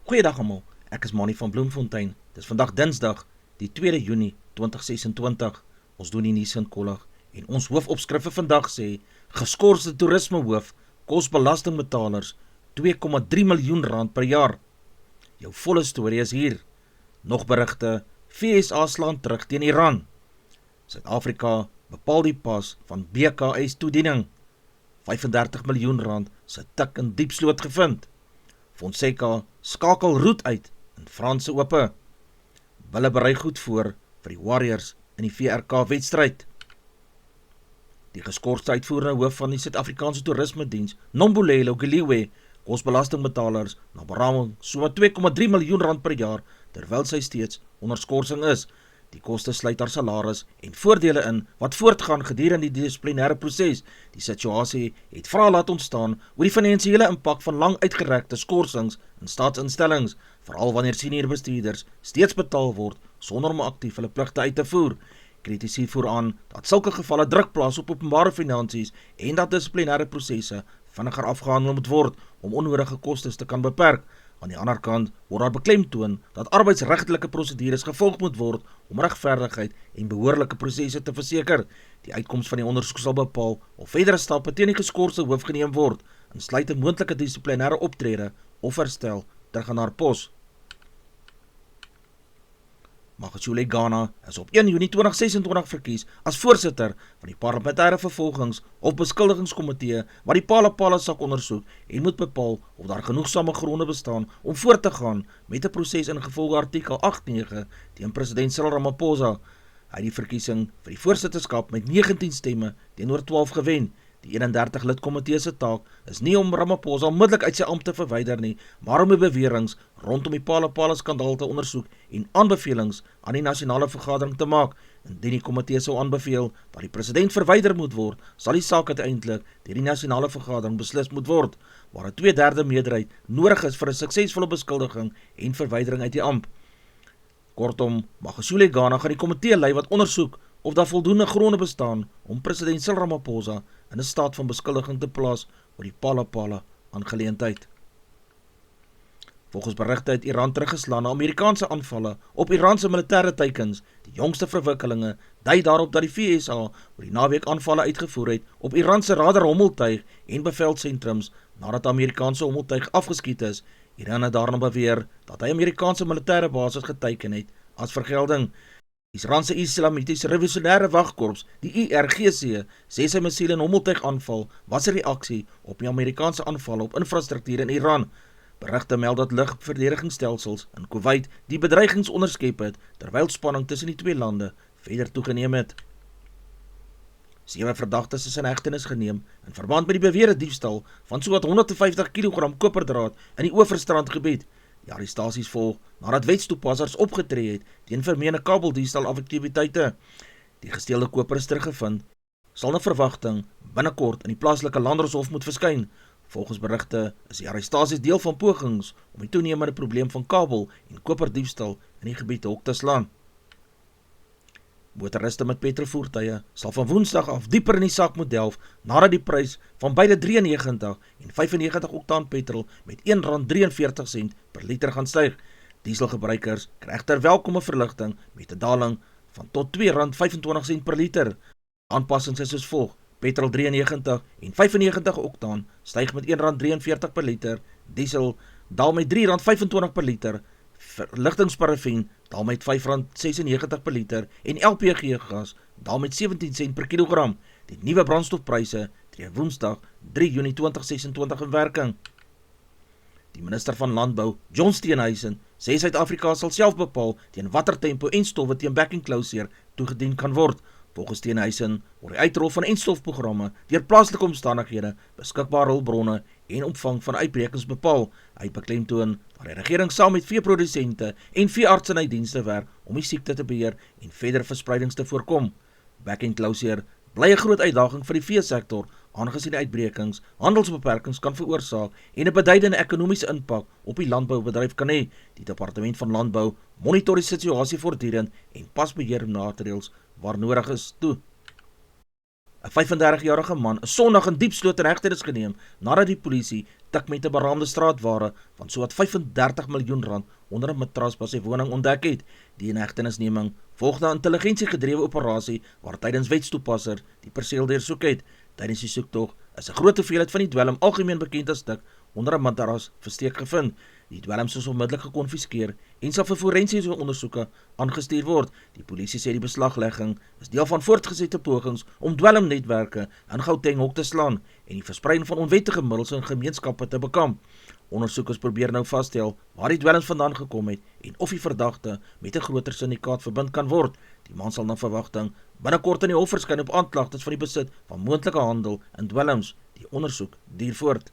Goeiedag almal, ek is Manie van Bloemfontein. Dis vandag Dinsdag, die 2de Junie 2026. Ons doen die nuus in kollig en ons hoofopskrif vir vandag sê: geskorste toerismehoof kos belastingbetalers 2,3 miljoen rand per jaar. Jou volle storie is hier. Nog berigte: FSA slaan terug teen Iran. Suid-Afrika bepaal die pas van BKS toediening. 35 miljoen rand se tik in diepsloot gevind. Fonseca skakel roet uit in Franse Ope. Wille berei goed voor vir die Warriors in die VRK-wedstryd. Die geskorste uitvoerende hoof van die Suid-Afrikaanse Toerismediens, Nombulelo Giliwe, kos belastingbetalers na beraming so 2,3 miljoen rand per jaar, terwyl sy steeds onder skorsing is. Die koste sluit haar salaris en voordele in wat voortgaan gedurende die dissiplinêre proses. Die situasie het vrae laat ontstaan oor die finansiële impak van lang uitgerekte skorsings in staatsinstellings, veral wanneer senior bestuurders steeds betaal word sonder om aktief hulle pligte uit te voer. Kritici voer aan dat sulke gevalle druk plaas op openbare finansies en dat dissiplinêre prosesse vinniger afgehandel moet word om onnodige kostes te kan beperk. Aan die ander kant word daar beklemtoon dat arbeidsregtelike prosedures gevolg moet word om regverdigheid en behoorlike prosesse te verseker. Die uitkoms van die ondersoek sal bepaal of verdere stappe teen die geskorste hoof geneem word, insluitend moontlike dissiplinêre optrede of herstel terug aan haar pos. Magashule Ghana is op 1 Junie 2026 verkies as voorsitter van die parlementêre vervolgings- of beskuldigingskomitee wat die Phala sak ondersoek en moet bepaal of daar genoegsame gronde bestaan om voort te gaan met 'n proses ingevolge artikel 8.9 teen president Cyril Ramaphosa. Hy het die verkiesing vir die voorsitterskap met 19 stemme teenoor 12 gewen. Die 31 lid komitee se taak is nie om Ramaphosa onmiddellik uit sy ampt te verwyder nie, maar om die beweringe rondom die Phala skandaal te ondersoek en aanbevelings aan die nasionale vergadering te maak. Indien die komitee sou aanbeveel dat die president verwyder moet word, sal die saak uiteindelik deur die nasionale vergadering beslis moet word, waar 'n 2/3 meerderheid nodig is vir 'n suksesvolle beskuldiging en verwydering uit die ampt. Kortom, Magashule Ghana gaan die komitee lei wat ondersoek of daar voldoende gronde bestaan om president Cyril Ramaphosa in 'n staat van beskuldiging te plaas oor die Phala aangeleentheid. Volgens berigte het Iran teruggeslaan na Amerikaanse aanvalle op Iranse militêre teikens. Die jongste verwikkelinge dui daarop dat die FSA oor die naweek aanvalle uitgevoer het op Iranse radarhommeltuig en bevelsentrums nadat Amerikaanse hommeltuig afgeskiet is. Iran het daarna beweer dat hy Amerikaanse militêre basis geteiken het as vergelding. Die Iranse Islamitiese Revolusionêre Wagkorps, die IRGC, sê sy missiel en hommeltuig aanval was 'n reaksie op die Amerikaanse aanvalle op infrastruktuur in Iran. Berigte meld dat lugverdedigingsstelsels in Kuwait die bedreigings onderskep het, terwyl spanning tussen die twee lande verder toegeneem het. 7 verdagtes is in hegtenis geneem in verband met die beweerde diefstal van sowat 150 kg koperdraad in die Oeverstrandgebied. Die arrestasies volg nadat wetstoepassers opgetree het teen vermeende kabeldiefstal aktiwiteite. Die gesteelde koper is teruggevind, sal na verwagting binnekort in die plaaslike landdroshof moet verskyn. Volgens berigte is die arrestasies deel van pogings om die toenemende probleem van kabel en koperdiefstal in die gebied te hok te slaan. Motoriste met petrolvoertuie sal van Woensdag af dieper in die sak moet delf nadat die prys van beide 93 en 95 oktaan petrol met R1,43 per liter gaan styg. Dieselgebruikers kry egter welkome verligting met 'n daling van tot R2,25 per liter. Aanpassings is soos volg: petrol 93 en 95 oktaan styg met R1,43 per liter, diesel daal met R3,25 per liter, verligtingsparafien daal met R5,96 per liter en LPG gas daal met 17 sent per kilogram. Die nuwe brandstofpryse tree Woensdag 3 Junie 2026 in werking. Die minister van Landbou, John Steenhuisen, sê Suid-Afrika sal self bepaal teen watter tempo en stowwe teen back enclosure toegedien kan word. Volgens Steenhuisen word die uitrol van enstofprogramme deur plaaslike omstandighede, beskikbare hulpbronne en omvang van uitbrekings bepaal. Hy beklemtoon dat die regering saam met veeprodusente en veeartsenydienste werk om die siekte te beheer en verdere verspreidings te voorkom. Back enclosure bly 'n groot uitdaging vir die veesektor, aangesien die uitbrekings handelsbeperkings kan veroorsaak en 'n beduidende ekonomiese impak op die landboubedryf kan hê. Die Departement van Landbou monitor die situasie voortdurend en pas beheermaatreëls waar nodig is toe. 'n 35-jarige man is Sondag in Diepsloot in hegtenis geneem nadat die polisie tik met 'n beraamde straatware van sowat 35 miljoen rand onder 'n matras by sy woning ontdek het. Die inhegtenisneming volg na 'n intelligensiegedrewe operasie waar tydens wetstoepasser die perseel deursoek het. Tydens die soektog is 'n groot hoeveelheid van die dwelm, algemeen bekend as stik, onder 'n matras versteek gevind. Die dwelms is onmiddellik gekonfiskeer en sal vir forensiese ondersoeke aangestuur word. Die polisie sê die beslaglegging is deel van voortgesette pogings om dwelmnetwerke in Gauteng hok te slaan en die verspreiding van onwettige middels in gemeenskappe te bekamp. Ondersoekers probeer nou vasstel waar die dwelms vandaan gekom het en of die verdagte met 'n groter syndikaat verbind kan word. Die man sal na verwagting binnekort in die hof verskyn op aanklagtes van die besit van moontlike handel in dwelms. Die ondersoek duur voort.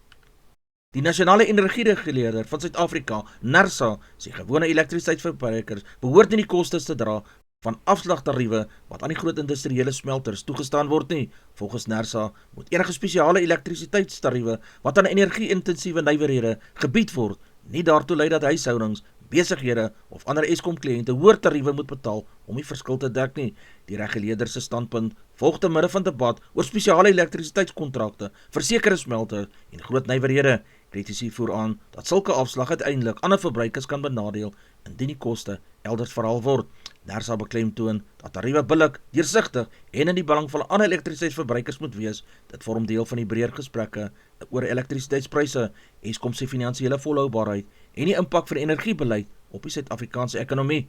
Die nasionale energiereguleerder van Suid-Afrika, NERSA, sê gewone elektrisiteitsverbruikers behoort nie die kostes te dra van afslagtariewe wat aan die groot industriële smelters toegestaan word nie. Volgens NERSA moet enige spesiale elektrisiteitstariewe wat aan energie-intensiewe nywerhede gebied word, nie daartoe lei dat huishoudings, besighede of ander Eskom-kliënte hoër tariewe moet betaal om die verskil te dek nie. Die reguleerder se standpunt volg te midde van debat oor spesiale elektrisiteitskontrakte vir sekere smelters en groot nywerhede. Kritici voer aan dat sulke afslag uiteindelik ander verbruikers kan benadeel indien die koste elders verhaal word. NERSA beklemtoon dat tariewe billik, deursigtig en in die belang van ander elektrisiteitsverbruikers moet wees. Dit vorm deel van die breër gesprekke oor elektrisiteitspryse, Eskom se finansiële volhoubaarheid en die impak van energiebeleid op die Suid-Afrikaanse ekonomie.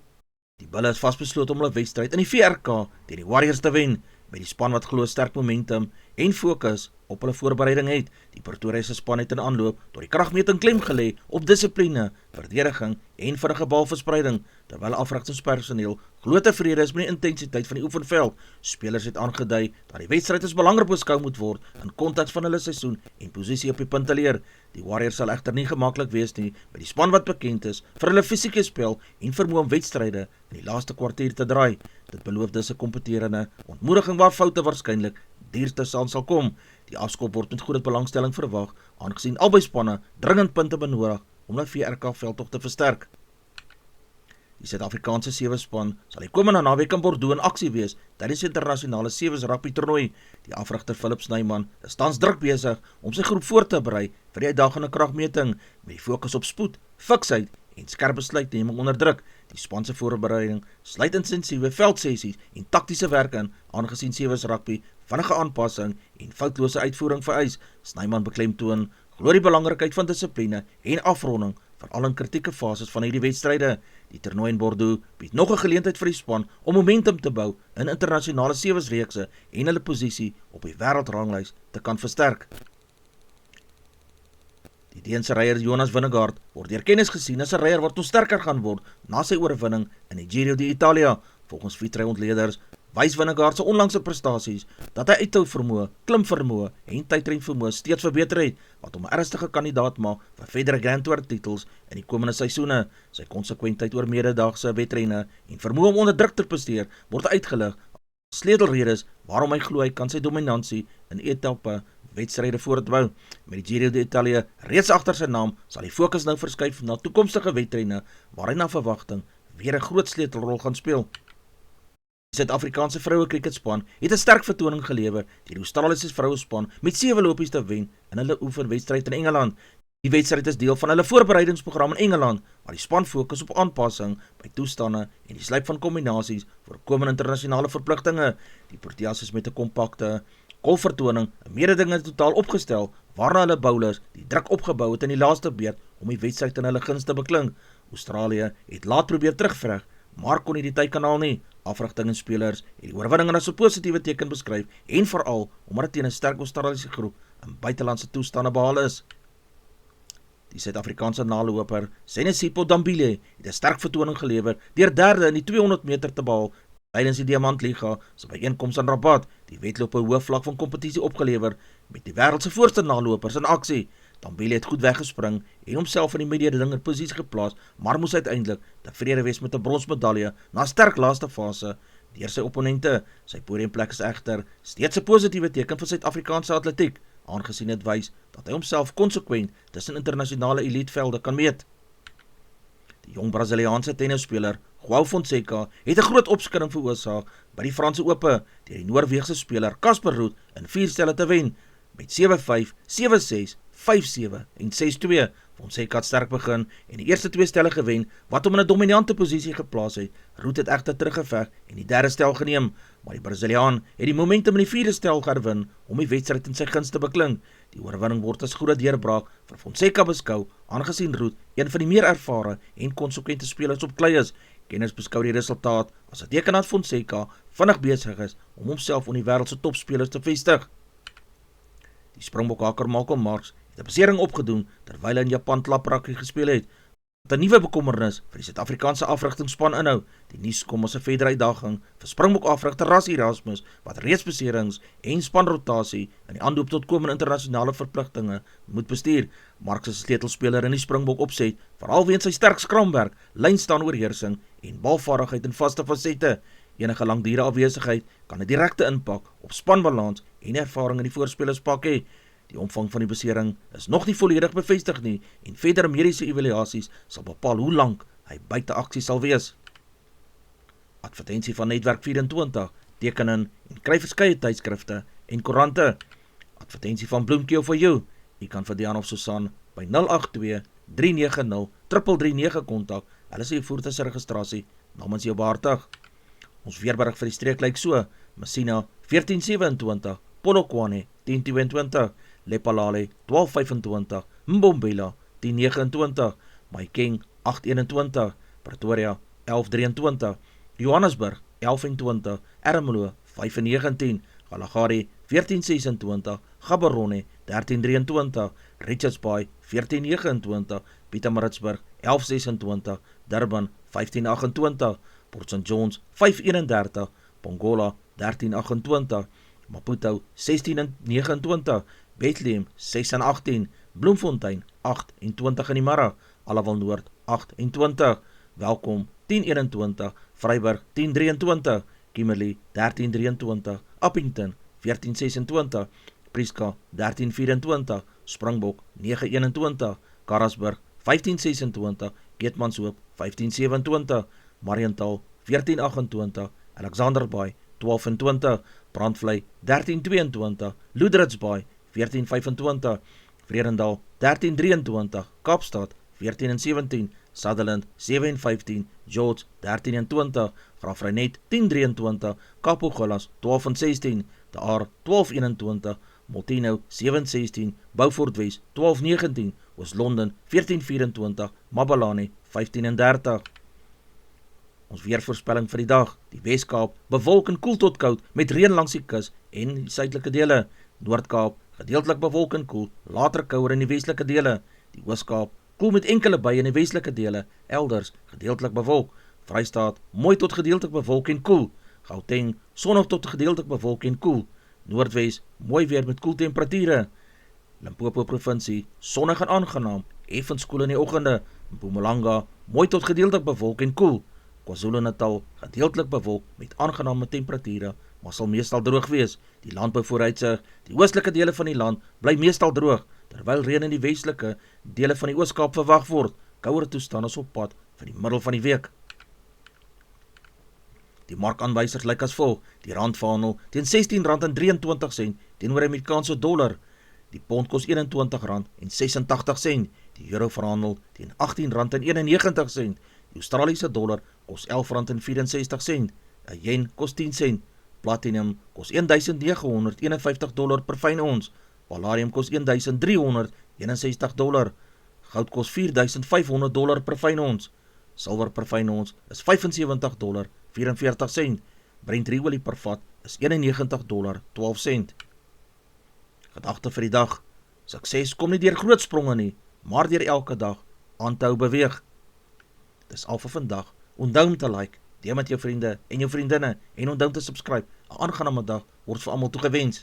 Die Bulle is vasbesloot om hulle wedstryd in die VRK teen die Warriors te wen, met die span wat glo sterk momentum en fokus op hulle voorbereiding het. Die Pretoria se span het in aanloop tot die kragmeting klem gelê op dissipline, verdediging en vinnige balverspreiding, terwyl afrigtingspersoneel glo tevrede is met die intensiteit van die oefenveld. Spelers het aangedui dat die wedstryd as belangrik beskou moet word in konteks van hulle seisoen en posisie op die punteleer. Die Warriors sal egter nie gemaklik wees nie met die span wat bekend is vir hulle fisieke spel en vermoë om wedstryde in die laaste kwartier te draai. Dit beloof dus 'n kompeterende ontmoediging waar foute waarskynlik duurste sal kom. Die afskop word met groot belangstelling verwag, aangesien albei spanne dringend punte benodig om hulle VRK-veldtog te versterk. Die Suid-Afrikaanse sewespan sal die komende naweek in Bordeaux in aksie wees tydens die internasionale sewes rugby toernooi. Die afrigter Philip Snyman is tans druk besig om sy groep voor te berei vir die uitdagende kragmeting met die fokus op spoed, fiksheid en skerp besluitneming onder druk. Die span se voorbereiding sluit intensiewe veldsessies en taktiese werk in, aangesien sewes rugby vinnige aanpassing en foutlose uitvoering vereis. Snyman beklemtoon glo die belangrikheid van dissipline en afronding, veral in kritieke fases van hierdie wedstryde. Die toernooi in Bordeaux bied nog 'n geleentheid vir die span om momentum te bou in internasionale sewesreekse en hulle posisie op die wêreldranglys te kan versterk. Die Deense ryer Jonas Vingegaard word deur kennis gesien as 'n ryer wat nog sterker gaan word na sy oorwinning in die Giro d'Italia. Volgens fietsry-ontleeders wys Vingegaard se onlangse prestasies dat hy uithou vermoë, klimvermoë en tydrenvermoë steeds verbeter het, wat hom 'n ernstige kandidaat maak vir verdere Grand Tour titels in die komende seisoene. Sy konsekwentheid oor mededaagse wedrenne en vermoë om onder druk te presteer word uitgelig as sleutelredes waarom hy glo hy kan sy dominansie in etappe wedstryde voortbou. Met die Giro d'Italia reeds agter sy naam sal die fokus nou verskuif na toekomstige wedrenne waar hy na verwagting weer 'n groot sleutelrol gaan speel. Die Suid-Afrikaanse vroue cricketspan het 'n sterk vertoning gelewer deur die Australiese vrouespan met 7 lopies te wen in hulle oefenwedstryd in Engeland. Die wedstryd is deel van hulle voorbereidingsprogram in Engeland, waar die span fokus op aanpassing by toestande en die slyp van kombinasies vir komende internasionale verpligtinge. Die Proteas is met 'n kompakte golfvertoning 'n mededingende totaal opgestel, waarna hulle bowlers die druk opgebou het in die laaste beurt om die wedstryd in hulle guns te beklink. Australië het laat probeer terugvreg, maar kon nie die tydkanaal nie. Afrigting en spelers het die oorwinning as 'n positiewe teken beskryf en veral omdat dit teen 'n sterk Australiese groep in buitelandse toestande behaal is. Die Suid-Afrikaanse naloper Senesipo Dambile het 'n sterk vertoning gelewer deur derde in die 200 meter te behaal tydens die Diamantliga se byeenkoms in Rabat. Die wedloop 'n hoë vlak van kompetisie opgelewer met die wêreld se voorste nalopers in aksie. Dambile het goed weggespring en homself in die mededinger posisie geplaas, maar moes uiteindelik tevrede wees met 'n bronsmedalje na 'n sterk laaste fase deur sy opponente. Sy podiumplek is egter steeds 'n positiewe teken vir Suid-Afrikaanse atletiek, aangesien dit wys dat hy homself konsekwent tussen internasionale elitevelde kan meet. Die jong Braziliaanse tennisspeler João Fonseca het 'n groot opskudding veroorsaak by die Franse Ope deur die Noorweegse speler Casper Ruud in 4 stelle te wen met 7-5, 7-6, 5-7 en 6-2. Fonseca het sterk begin en die eerste 2 stelle gewen wat hom in 'n dominante posisie geplaas het. Ruud het egter teruggeveg en die derde stel geneem, maar die Brasiliaan het die momentum in die 4de stel herwin om die wedstryd in sy guns te beklink. Die oorwinning word as goeie deurbraak vir Fonseca beskou, aangesien Ruud een van die meer ervare en konsekwente spelers op klei is. Kenners beskou die resultaat as 'n teken dat Fonseca vinnig besig is om homself onder die wêreld se topspelers te vestig. Die Springbok-hakker Malcolm Marx het 'n besering opgedoen terwyl hy in Japan klaprakkie gespeel het, wat 'n nuwe bekommernis vir die Suid-Afrikaanse afrigtingspan inhou. Die nuus kom as 'n verdere uitdaging vir Springbok-afrigter Rassie Erasmus, wat reeds beserings en spanrotasie in die aanloop tot komende internasionale verpligtinge moet bestuur. Marx is 'n sleutelspeler in die Springbok opset, veral weens sy sterk skramwerk, lynstaanoorheersing en balvaardigheid in vaste fasette. Enige langdurige afwesigheid kan 'n direkte impak op spanbalans en ervaring in die voorspelerspak hê. Die omvang van die besering is nog nie volledig bevestig nie en verdere mediese evaluasies sal bepaal hoe lank hy buite aksie sal wees. Advertensie van Netwerk 24, teken in en kry verskeie tydskrifte en koerante. Advertensie van Bloemkeel for you. U kan vir Dian of Susan by 082-390-3339 kontak. Hulle sê voertuigregistrasie namens jou behartig. Ons weerberig vir die streek lyk so: Messina 1427, Polokwane 1022, Lephalale 1225, Mbombela 1029, Mahikeng 821, Pretoria 1123, Johannesburg 1120, Ermelo 519, Kalahari 1426, Gaborone 1323, Richards Bay 1429, Pietermaritzburg 1126, Durban 1528, Port St Johns 531, Pongola 1328, Maputo 1629, Bethlehem 618, Bloemfontein 28 in die middag, Allewal Noord 28, Welkom 1021, Vryburg 1023, Kimberley 1323, Appington 1426, Prieska 1324, Springbok 921, Karasburg 1526, Keetmanshoop 1527, Mariental 1428, Alexanderbaai 1220, Brandvlei 1322, Loederits Bay 1425, Vredendal 1323, Kaapstad 1417, Sutherland 715, George 1320, Graafrenet 1023, Kapogalas 1216, De Aar 1221, Molteno 716, Beaufort Wes 1219, Oos-London 1424, Mabalane 1530. Ons weervoorspelling vir die dag: die Weskaap bewolk en koel tot koud met reën langs die kus en die suidelike dele. Noord-Kaap gedeeltelik bewolk en koel, later kouer in die westelike dele. Die Oos-Kaap koel met enkele buie in die westelike dele, elders gedeeltelik bewolk. Vrystaat mooi tot gedeeltelik bewolk en koel. Gauteng sonnig tot gedeeltelik bewolk en koel. Noordwes mooi weer met koel temperature. Limpopo provinsie sonnig en aangenaam, effens koel in die oggende. Mpumalanga mooi tot gedeeltelik bewolk en koel. KwaZulu-Natal gedeeltelik bewolk met aangename temperature, maar sal meestal droog wees. Die landbouvooruitsig: die oostelike dele van die land bly meestal droog, terwyl reën in die westelike dele van die Oos-Kaap verwag word. Kouer toestande is op pad vir die middel van die week. Die markaanwysers lyk as volg: die rand verhandel teen R16.23 teenoor Amerikaanse dollar. Die pond kos R21.86. Die euro verhandel teen R18.91. Die Australiese dollar kos R11.64. 'n yen kos 10 sent. Platinum kos $1,951 per fyn ons. Palladium kos $1,361. Goud kos $4,500 per fyn ons. Silwer per fyn ons is $75.44. Brent ruolie per vat is $91.12. Gedagte vir die dag: sukses kom nie deur groot spronge nie, maar deur elke dag aan te hou beweeg. Dis al vir vandag. Onthou om te like, deel met jou vriende en jou vriendinne en onthou te subscribe. 'n aangename dag word vir almal toegewens.